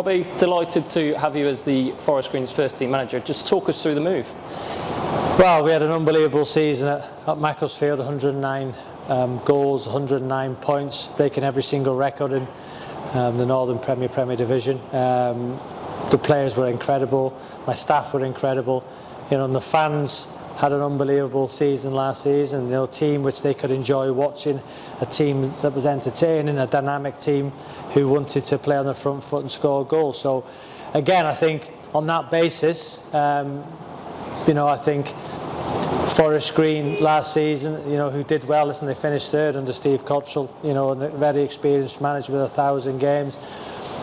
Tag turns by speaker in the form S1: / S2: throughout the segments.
S1: Robbie, delighted to have you as the Forest Green's first team manager. Just talk us through the move.
S2: Well, we had an unbelievable season at Macclesfield, 109 goals, 109 points, breaking every single record in the Northern Premier Division. The players were incredible, my staff were incredible, and the fans had an unbelievable season last season. A team which they could enjoy watching, a team that was entertaining, a dynamic team who wanted to play on the front foot and score goals. So, again, I think on that basis, I think Forest Green last season, who did well. Listen, they finished third under Steve Cottrell, a very experienced manager with 1,000 games.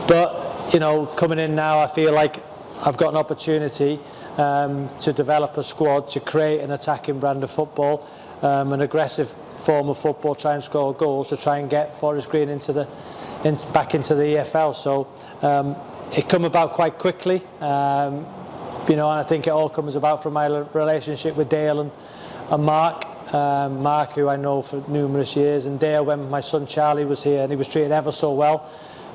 S2: But coming in now, I feel like I've got an opportunity to develop a squad, to create an attacking brand of football, an aggressive form of football, try and score goals, to try and get Forest Green back into the EFL. So it come about quite quickly, and I think it all comes about from my relationship with Dale and Mark. Mark, who I know for numerous years, and Dale, when my son Charlie was here, and he was treated ever so well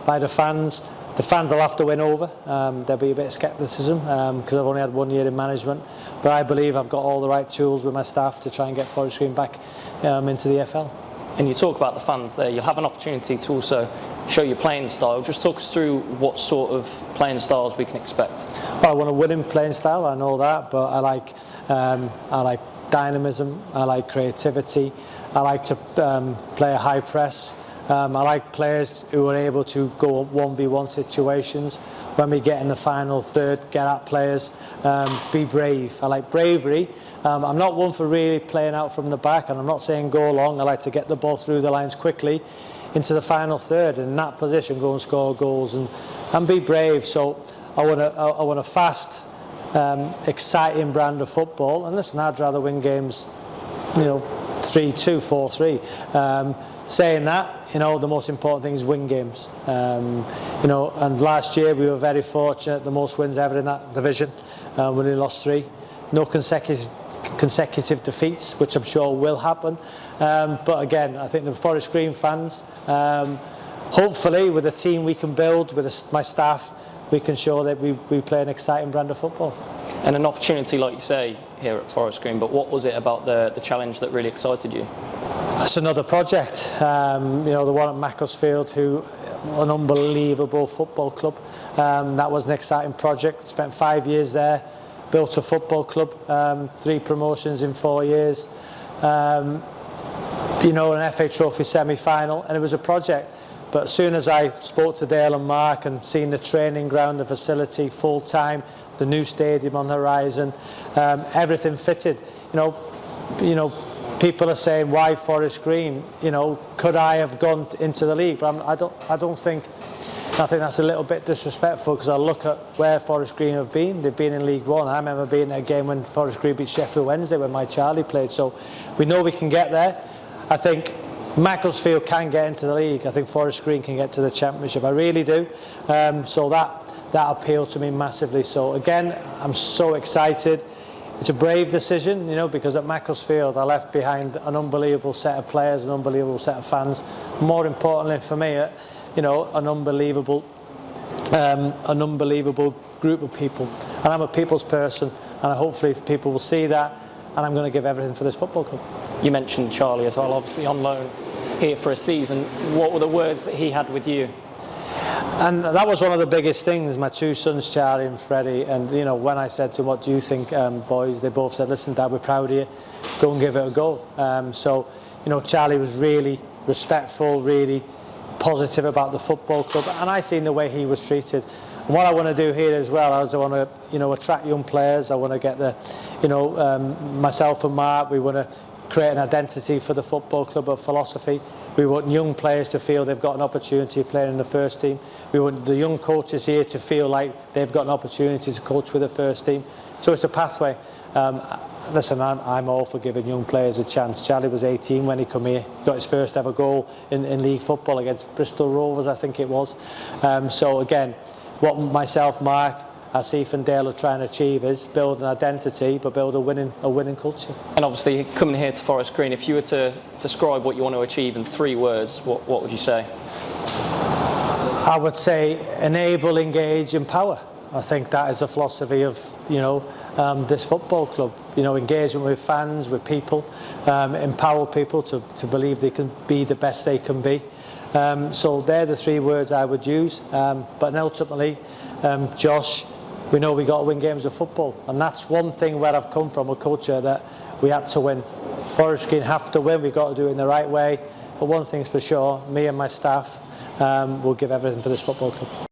S2: by the fans. The fans will have to win over. There'll be a bit of scepticism because I've only had 1 year in management, but I believe I've got all the right tools with my staff to try and get Forest Green back into the EFL.
S1: And you talk about the fans there, you'll have an opportunity to also show your playing style. Just talk us through what sort of playing styles we can expect.
S2: Well, I want a winning playing style, I know that, but I like dynamism, I like creativity, I like to play a high press. I like players who are able to go 1v1 situations. When we get in the final third, get at players, be brave. I like bravery. I'm not one for really playing out from the back, and I'm not saying go long. I like to get the ball through the lines quickly into the final third, and in that position go and score goals and be brave. So I want a fast, exciting brand of football. And listen, I'd rather win games, 3-2, 4-3. Saying that, the most important thing is win games. And last year we were very fortunate, the most wins ever in that division. We only lost 3. No consecutive defeats, which I'm sure will happen. But again, I think the Forest Green fans, hopefully with the team we can build, with my staff, we can show that we play an exciting brand of football.
S1: And an opportunity, like you say, here at Forest Green, but what was it about the challenge that really excited you?
S2: It's another project, the one at Macclesfield, an unbelievable football club. That was an exciting project. Spent 5 years there, built a football club, 3 promotions in 4 years, an FA Trophy semi-final, and it was a project. But as soon as I spoke to Dale and Mark and seen the training ground, the facility full time, the new stadium on the horizon, everything fitted. People are saying, why Forest Green? Could I have gone into the league? But I think that's a little bit disrespectful, because I look at where Forest Green have been. They've been in League One. I remember being at a game when Forest Green beat Sheffield Wednesday when my Charlie played. So we know we can get there. I think Macclesfield can get into the league. I think Forest Green can get to the Championship. I really do. So that appealed to me massively. So again, I'm so excited. It's a brave decision, because at Macclesfield I left behind an unbelievable set of players, an unbelievable set of fans. More importantly for me, an unbelievable group of people. And I'm a people's person, and hopefully people will see that, and I'm going to give everything for this football club.
S1: You mentioned Charlie as well, obviously on loan here for a season. What were the words that he had with you?
S2: And that was one of the biggest things, my 2 sons, Charlie and Freddie. And when I said to them, what do you think, boys? They both said, listen, Dad, we're proud of you. Go and give it a go. So Charlie was really respectful, really positive about the football club. And I seen the way he was treated. And what I want to do here as well is I want to, attract young players. I want to get myself and Mark, we want to create an identity for the football club, a philosophy. We want young players to feel they've got an opportunity of playing in the first team. We want the young coaches here to feel like they've got an opportunity to coach with the first team. So it's a pathway. Listen, I'm all for giving young players a chance. Charlie was 18 when he came here. He got his first ever goal in league football against Bristol Rovers, I think it was. So again, what myself, Mark, Asif and Dale are trying to achieve is build an identity, but build a winning culture.
S1: And obviously, coming here to Forest Green, if you were to describe what you want to achieve in 3 words, what would you say?
S2: I would say enable, engage, empower. I think that is the philosophy of this football club. Engagement with fans, with people, empower people to believe they can be the best they can be. So they're the three words I would use. But ultimately, Josh, we know we got to win games of football, and that's one thing where I've come from, a culture that we had to win. Forest Green have to win. We've got to do it in the right way. But one thing's for sure, me and my staff will give everything for this football club.